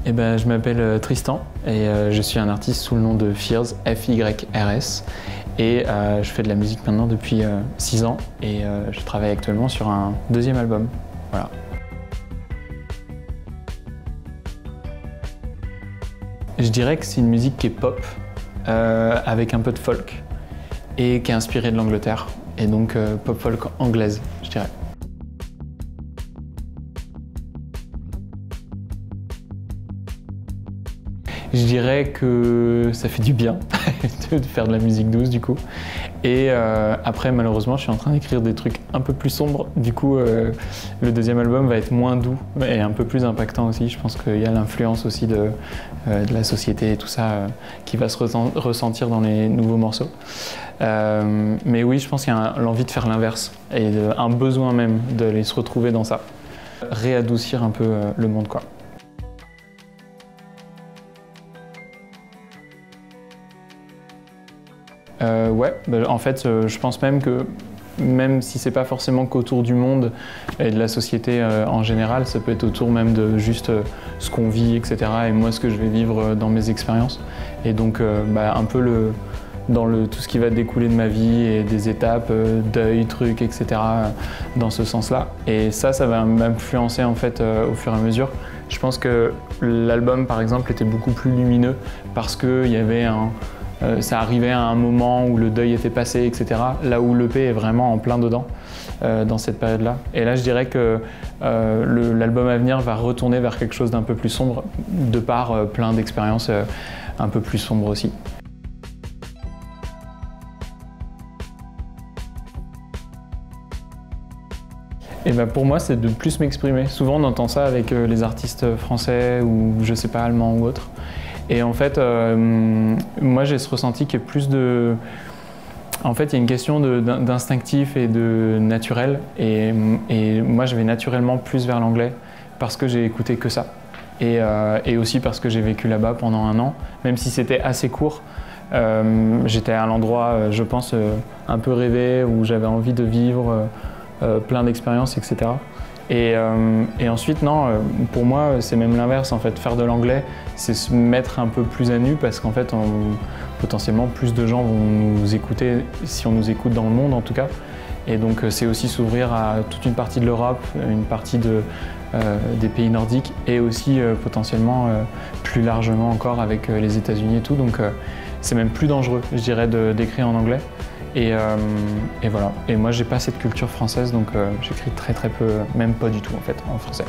Eh ben, je m'appelle Tristan et je suis un artiste sous le nom de Fyrs, F-Y-R-S. Et je fais de la musique maintenant depuis 6 ans et je travaille actuellement sur un deuxième album. Voilà. Je dirais que c'est une musique qui est pop, avec un peu de folk et qui est inspirée de l'Angleterre. Et donc pop-folk anglaise, je dirais. Je dirais que ça fait du bien de faire de la musique douce du coup. Et après malheureusement je suis en train d'écrire des trucs un peu plus sombres. Du coup le deuxième album va être moins doux et un peu plus impactant aussi. Je pense qu'il y a l'influence aussi de la société et tout ça qui va se ressentir dans les nouveaux morceaux. Mais oui, je pense qu'il y a l'envie de faire l'inverse et un besoin même d'aller se retrouver dans ça. Réadoucir un peu le monde quoi. Ouais, en fait, je pense même que même si c'est pas forcément qu'autour du monde et de la société en général, ça peut être autour même de juste ce qu'on vit, etc. et moi ce que je vais vivre dans mes expériences. Et donc un peu dans tout ce qui va découler de ma vie et des étapes, deuil, trucs, etc. dans ce sens-là. Et ça va m'influencer en fait au fur et à mesure. Je pense que l'album par exemple était beaucoup plus lumineux parce qu'il y avait ça arrivait à un moment où le deuil était passé, etc. Là où l'EP est vraiment en plein dedans, dans cette période-là. Et là, je dirais que l'album à venir va retourner vers quelque chose d'un peu plus sombre, de par plein d'expériences un peu plus sombres aussi. Et pour moi, c'est de plus m'exprimer. Souvent, on entend ça avec les artistes français ou, je sais pas, allemands ou autres. Et en fait, moi j'ai ce ressenti qui est plus de... En fait, il y a une question d'instinctif et de naturel. Et moi, je vais naturellement plus vers l'anglais parce que j'ai écouté que ça. Et aussi parce que j'ai vécu là-bas pendant 1 an. Même si c'était assez court, j'étais à l'endroit, je pense, un peu rêvé, où j'avais envie de vivre plein d'expériences, etc. Et ensuite, non, pour moi, c'est même l'inverse en fait. Faire de l'anglais, c'est se mettre un peu plus à nu parce qu'en fait, potentiellement, plus de gens vont nous écouter si on nous écoute dans le monde en tout cas. Et donc, c'est aussi s'ouvrir à toute une partie de l'Europe, une partie des pays nordiques et aussi potentiellement plus largement encore avec les États-Unis et tout. Donc, c'est même plus dangereux, je dirais, d'écrire en anglais. Et voilà. Et moi, j'ai pas cette culture française, donc j'écris très très peu, même pas du tout en fait, en français.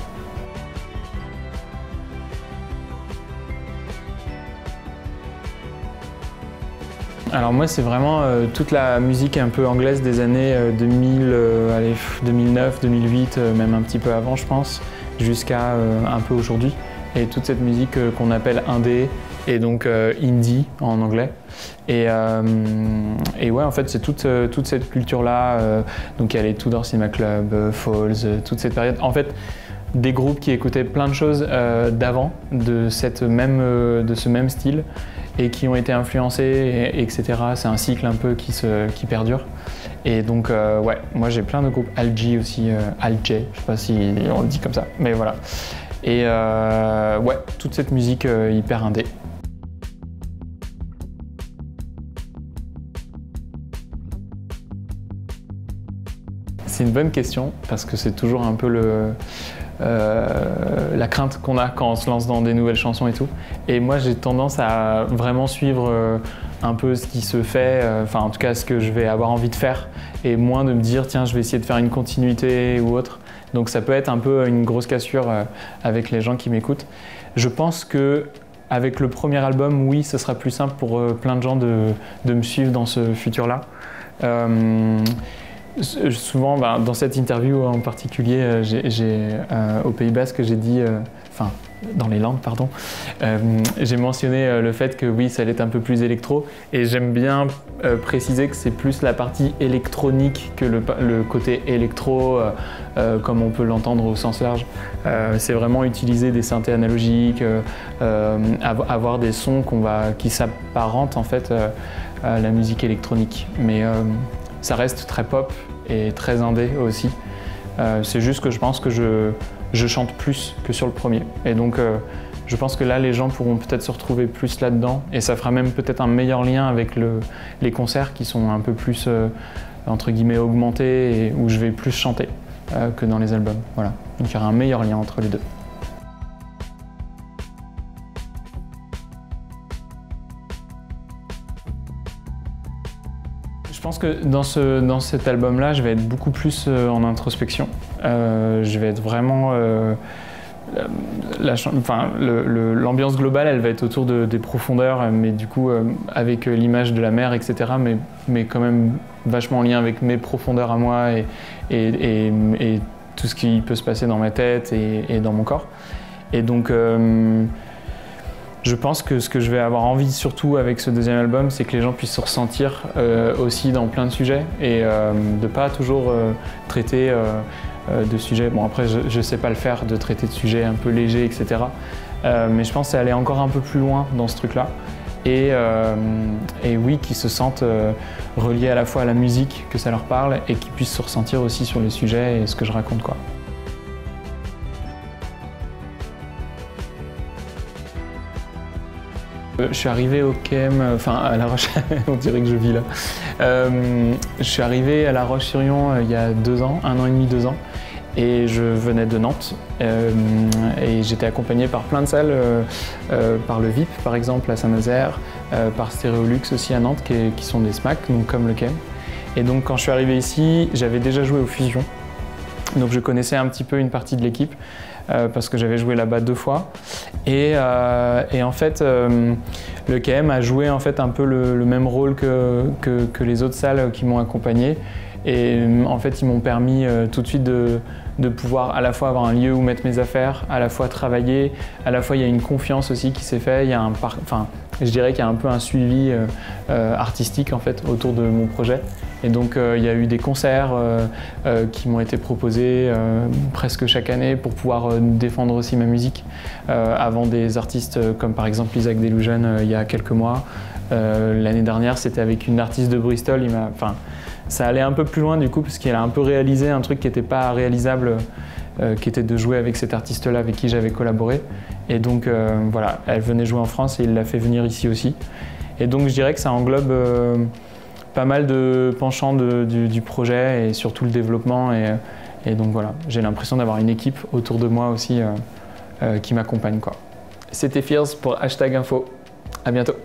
Alors moi, c'est vraiment toute la musique un peu anglaise des années 2009, 2008, même un petit peu avant, je pense, jusqu'à un peu aujourd'hui. Et toute cette musique qu'on appelle indé, et donc indie en anglais. Et ouais, en fait, c'est toute cette culture-là. Donc il y a les Tudor Cinema Club, Falls, toute cette période. En fait, des groupes qui écoutaient plein de choses d'avant, de ce même style, et qui ont été influencés, etc. C'est un cycle un peu qui perdure. Et donc, ouais, moi j'ai plein de groupes. Algie aussi, Algie, je sais pas si on le dit comme ça, mais voilà. Et ouais, toute cette musique hyper indé. C'est une bonne question parce que c'est toujours un peu la crainte qu'on a quand on se lance dans des nouvelles chansons et tout. Et moi j'ai tendance à vraiment suivre un peu ce qui se fait, enfin en tout cas ce que je vais avoir envie de faire et moins de me dire tiens je vais essayer de faire une continuité ou autre. Donc ça peut être un peu une grosse cassure avec les gens qui m'écoutent. Je pense que avec le premier album, oui, ce sera plus simple pour plein de gens de me suivre dans ce futur-là. Souvent, dans cette interview en particulier, au Pays Basque, j'ai dit, enfin, dans les Landes, pardon, j'ai mentionné le fait que oui, ça allait être un peu plus électro, et j'aime bien préciser que c'est plus la partie électronique que le côté électro, comme on peut l'entendre au sens large. C'est vraiment utiliser des synthés analogiques, avoir des sons qui s'apparentent en fait à la musique électronique. Mais ça reste très pop et très indé aussi. C'est juste que je pense que je chante plus que sur le premier. Et donc Je pense que là, les gens pourront peut-être se retrouver plus là-dedans et ça fera même peut-être un meilleur lien avec les concerts qui sont un peu plus, entre guillemets, augmentés et où je vais plus chanter que dans les albums. Voilà. Donc il y aura un meilleur lien entre les deux. Je pense que dans cet album-là, je vais être beaucoup plus en introspection. Je vais être vraiment... l'ambiance globale, elle va être autour des profondeurs, mais du coup, avec l'image de la mer, etc., mais quand même vachement en lien avec mes profondeurs à moi et tout ce qui peut se passer dans ma tête et dans mon corps. Et donc, je pense que ce que je vais avoir envie surtout avec ce deuxième album, c'est que les gens puissent se ressentir aussi dans plein de sujets et de pas toujours traiter de sujets. Bon, après, je sais pas le faire, de traiter de sujets un peu légers, etc. Mais je pense que c'est aller encore un peu plus loin dans ce truc-là. Et oui, qu'ils se sentent reliés à la fois à la musique, que ça leur parle, et qu'ils puissent se ressentir aussi sur les sujets et ce que je raconte, quoi. Je suis arrivé au KM, enfin à La Roche, on dirait que je vis là. Je suis arrivé à La Roche-sur-Yon il y a 2 ans, 1 an et demi, 2 ans. Et je venais de Nantes et j'étais accompagné par plein de salles, par le VIP par exemple à Saint-Nazaire, par Stéréolux aussi à Nantes qui sont des SMAC, donc comme le KM. Et donc quand je suis arrivé ici, j'avais déjà joué au Fusion. Donc je connaissais un petit peu une partie de l'équipe parce que j'avais joué là-bas 2 fois. Et en fait, le KM a joué en fait un peu le même rôle que les autres salles qui m'ont accompagné. Et en fait, ils m'ont permis tout de suite de pouvoir à la fois avoir un lieu où mettre mes affaires, à la fois travailler, à la fois il y a une confiance aussi qui s'est faite, il y a je dirais qu'il y a un peu un suivi artistique en fait autour de mon projet. Et donc il y a eu des concerts qui m'ont été proposés presque chaque année pour pouvoir défendre aussi ma musique avant des artistes comme par exemple Isaac Delusion il y a quelques mois. L'année dernière, c'était avec une artiste de Bristol. Ça allait un peu plus loin du coup parce qu'elle a un peu réalisé un truc qui n'était pas réalisable, qui était de jouer avec cet artiste-là avec qui j'avais collaboré. Et donc voilà, elle venait jouer en France et il l'a fait venir ici aussi. Et donc je dirais que ça englobe pas mal de penchants du projet et surtout le développement. Et donc voilà, j'ai l'impression d'avoir une équipe autour de moi aussi qui m'accompagne, quoi. C'était Fears pour #info. À bientôt.